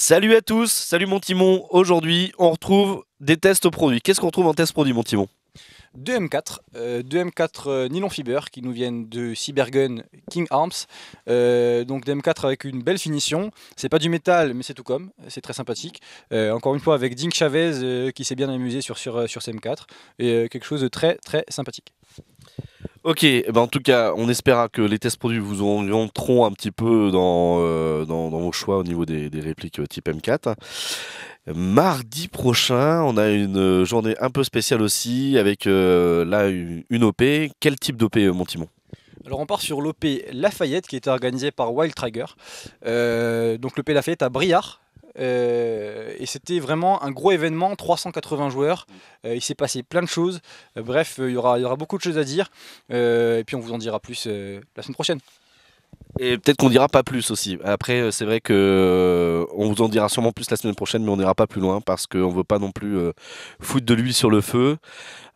Salut à tous, salut mon Timon. Aujourd'hui, on retrouve des tests produits. Qu'est-ce qu'on retrouve en test produit, mon Timon? Deux M4, deux M4 nylon fiber qui nous viennent de Cybergun King Arms. Donc des M4 avec une belle finition. C'est pas du métal, mais c'est tout comme. C'est très sympathique. Encore une fois avec Dink Chavez qui s'est bien amusé sur ces M4. Et quelque chose de très très sympathique. Ok, en tout cas, on espère que les tests produits vous orienteront un petit peu dans vos choix au niveau des répliques type M4. Mardi prochain, on a une journée un peu spéciale aussi avec là une OP. Quel type d'OP, mon Timon? Alors on part sur l'OP Lafayette qui était organisé par Wild Trigger. Donc l'OP Lafayette à Briard. Et c'était vraiment un gros événement, 380 joueurs. Il s'est passé plein de choses. Bref, il y aura beaucoup de choses à dire. Et puis on vous en dira plus la semaine prochaine. Et peut-être qu'on dira pas plus aussi. Après, c'est vrai que on vous en dira sûrement plus la semaine prochaine, mais on n'ira pas plus loin parce qu'on veut pas non plus foutre de l'huile sur le feu.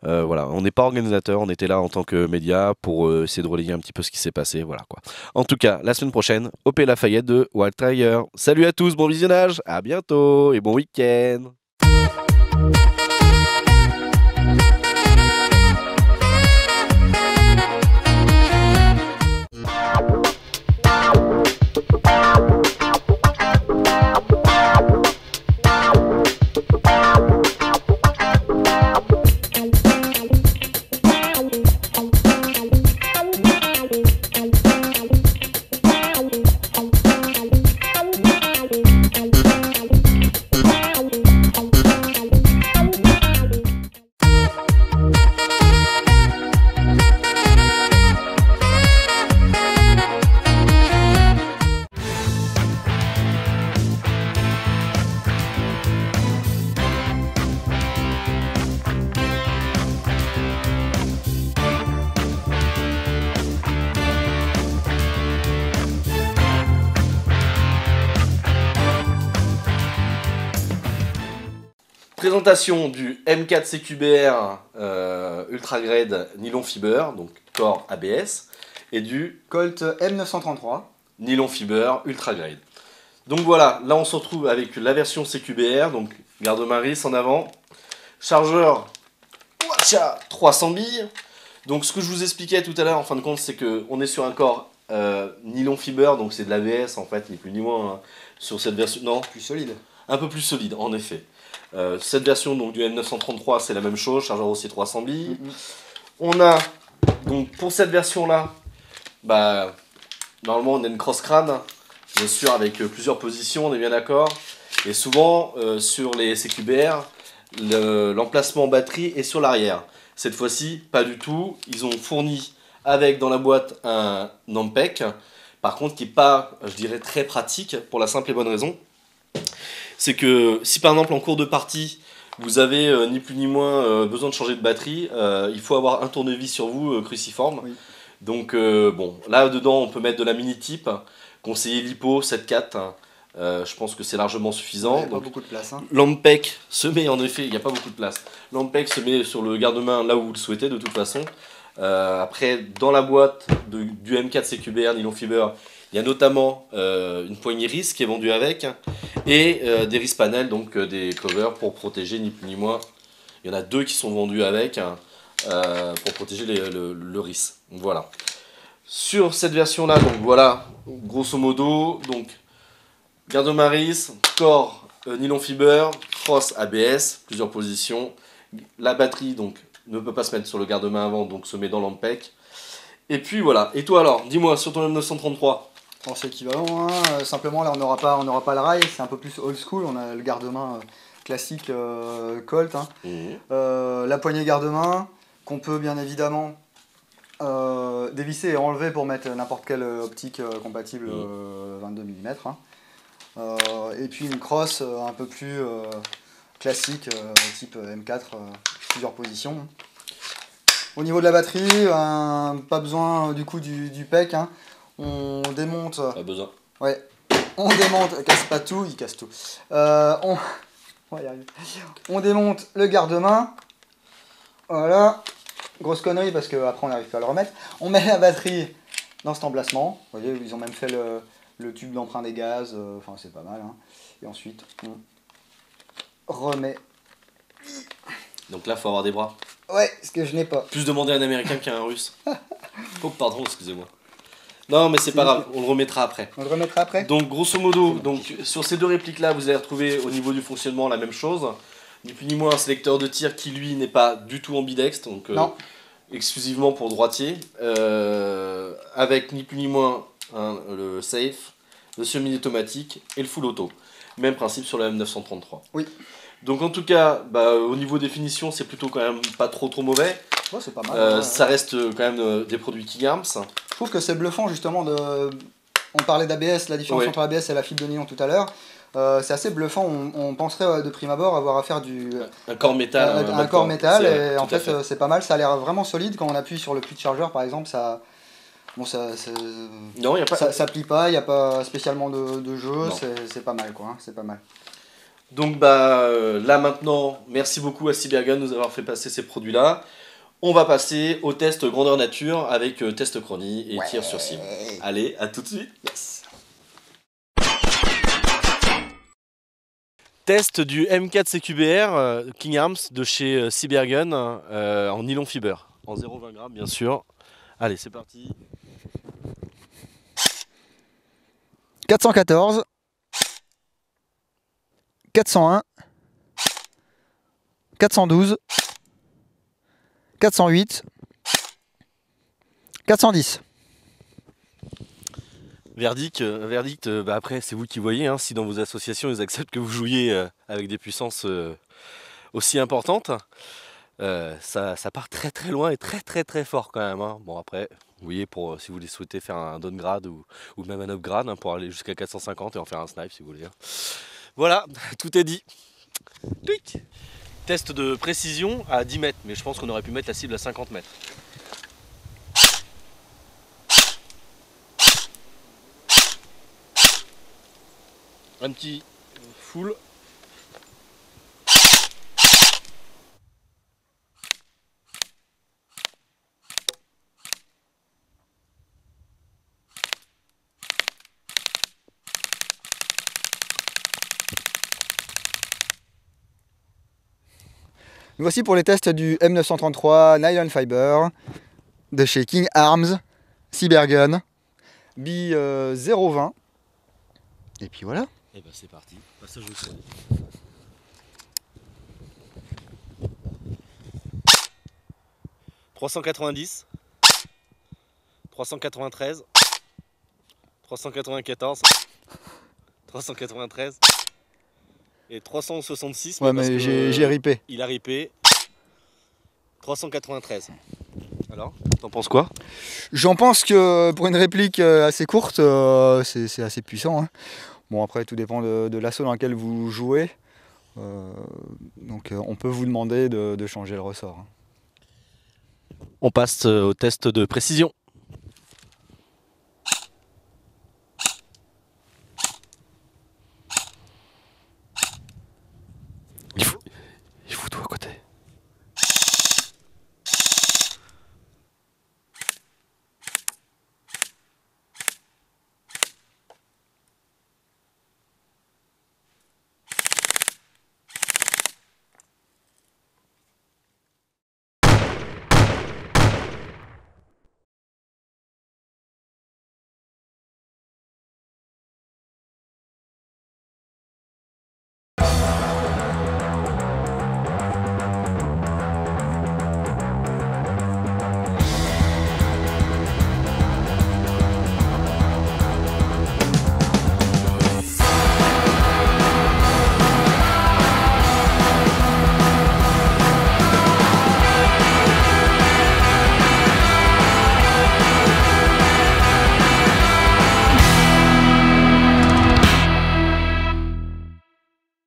Voilà, on n'est pas organisateur, on était là en tant que média pour essayer de relayer un petit peu ce qui s'est passé. Voilà quoi. En tout cas, la semaine prochaine, OP Lafayette de Wild Tiger. Salut à tous, bon visionnage, à bientôt et bon week-end. Présentation du M4 CQBR Ultra Grade Nylon Fiber, donc Core ABS, et du Colt M933. Nylon Fiber Ultra Grade. Donc voilà, là on se retrouve avec la version CQBR, donc garde-main RIS en avant, chargeur Wacha 300 billes. Donc ce que je vous expliquais tout à l'heure en fin de compte, c'est qu'on est sur un corps Nylon Fiber, donc c'est de l'ABS en fait, ni plus ni moins, hein, sur cette version. Non, Plus solide. un peu plus solide en effet. Cette version donc, du M933 c'est la même chose, chargeur aussi 300 billes. On a donc pour cette version là, bah, normalement on a une cross crâne, bien sûr avec plusieurs positions, on est bien d'accord. Et souvent sur les CQBR, l'emplacement batterie est sur l'arrière. Cette fois-ci pas du tout, ils ont fourni avec dans la boîte un Ampec, par contre qui n'est pas, je dirais, très pratique pour la simple et bonne raison. C'est que si par exemple en cours de partie vous avez ni plus ni moins besoin de changer de batterie, il faut avoir un tournevis sur vous cruciforme. Oui. Donc bon, là dedans on peut mettre de la mini type, conseiller LiPo 7.4, je pense que c'est largement suffisant. Il n'y a pas Donc, beaucoup de place. Hein. l'Ampec se met en effet, il n'y a pas beaucoup de place. L'Ampec se met sur le garde-main là où vous le souhaitez de toute façon. Après dans la boîte du M4 CQBR Nylon Fiber, il y a notamment une poignée RIS qui est vendue avec et des RIS panels, donc des covers pour protéger ni plus ni moins. Il y en a deux qui sont vendus avec pour protéger le RIS. Voilà. Sur cette version là, donc voilà, grosso modo, donc garde-main RIS, corps nylon fiber, cross ABS, plusieurs positions. La batterie donc ne peut pas se mettre sur le garde-main avant, donc se met dans l'Ampec. Et puis voilà. Et toi alors, dis-moi sur ton M933. Bon, c'est équivalent. Hein. Simplement, là, on n'aura pas le rail. C'est un peu plus old school. On a le garde-main classique Colt. Hein. La poignée garde-main qu'on peut bien évidemment dévisser et enlever pour mettre n'importe quelle optique compatible 22 mm. Hein. Et puis une crosse un peu plus classique, type M4, plusieurs positions. Au niveau de la batterie, pas besoin du coup du PEC. Hein. On démonte. Pas besoin. Ouais. On démonte. Casse pas tout, il casse tout. On va y arriver. On démonte le garde-main. Voilà. Grosse connerie parce qu'après on n'arrive pas à le remettre. On met la batterie dans cet emplacement. Vous voyez, ils ont même fait le le tube d'emprunt des gaz, enfin c'est pas mal. Hein. Et ensuite, on remet. Donc là, faut avoir des bras. Ouais, ce que je n'ai pas. Plus demander à un Américain qu'à un Russe. Oh, pardon, excusez-moi. Non, mais c'est pas grave, on le remettra après. On le remettra après. Donc, grosso modo, donc, sur ces deux répliques-là, vous allez retrouver au niveau du fonctionnement la même chose. Ni plus ni moins un sélecteur de tir qui, lui, n'est pas du tout ambidextre, donc exclusivement pour droitier. Avec ni plus ni moins le safe, le semi-automatique et le full auto. Même principe sur la M933. Oui. Donc en tout cas, au niveau définition, c'est plutôt quand même pas trop mauvais. Ouais, c'est pas mal. Ça reste quand même des produits King Arms. Je trouve que c'est bluffant justement de... On parlait d'ABS, la différence entre ABS et la fibre de nylon tout à l'heure. C'est assez bluffant, on penserait de prime abord avoir à faire un corps métal. Un corps métal, et en fait c'est pas mal, ça a l'air vraiment solide. Quand on appuie sur le puits de chargeur par exemple, ça... Bon, non, y a pas... ça plie pas, il n'y a pas spécialement de jeu, c'est pas mal quoi, hein, c'est pas mal. Donc là maintenant, merci beaucoup à Cybergun de nous avoir fait passer ces produits-là. On va passer au test grandeur nature avec test chronie et tir sur cible. Allez, à tout de suite. Yes. Test du M4 CQBR King Arms de chez Cybergun en nylon fiber, en 0,20 grammes bien sûr. Allez, c'est parti. 414, 401, 412, 408, 410. Verdict, après c'est vous qui voyez, hein, si dans vos associations ils acceptent que vous jouiez avec des puissances aussi importantes, ça part très très loin et très fort quand même. Hein. Bon après, vous voyez, si vous voulez souhaiter faire un downgrade ou même un upgrade, hein, pour aller jusqu'à 450 et en faire un snipe si vous voulez. Hein. Voilà, tout est dit. Tweak. Test de précision à 10 mètres, mais je pense qu'on aurait pu mettre la cible à 50 mètres. Un petit full. Voici pour les tests du M933 Nylon Fiber de chez King Arms, Cybergun, B020. Et puis voilà. Et ben c'est parti, passage au sol. « 390, 393, 394, 393 et 366. Ouais, mais j'ai ripé. Il a ripé. 393. Alors, t'en penses quoi? J'en pense que pour une réplique assez courte, c'est assez puissant. Hein. Bon, après, tout dépend de l'assaut dans lequel vous jouez. Donc, on peut vous demander de changer le ressort. Hein. On passe au test de précision. Il faut tout à côté.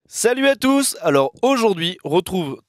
Salut à tous. Alors aujourd'hui, on retrouve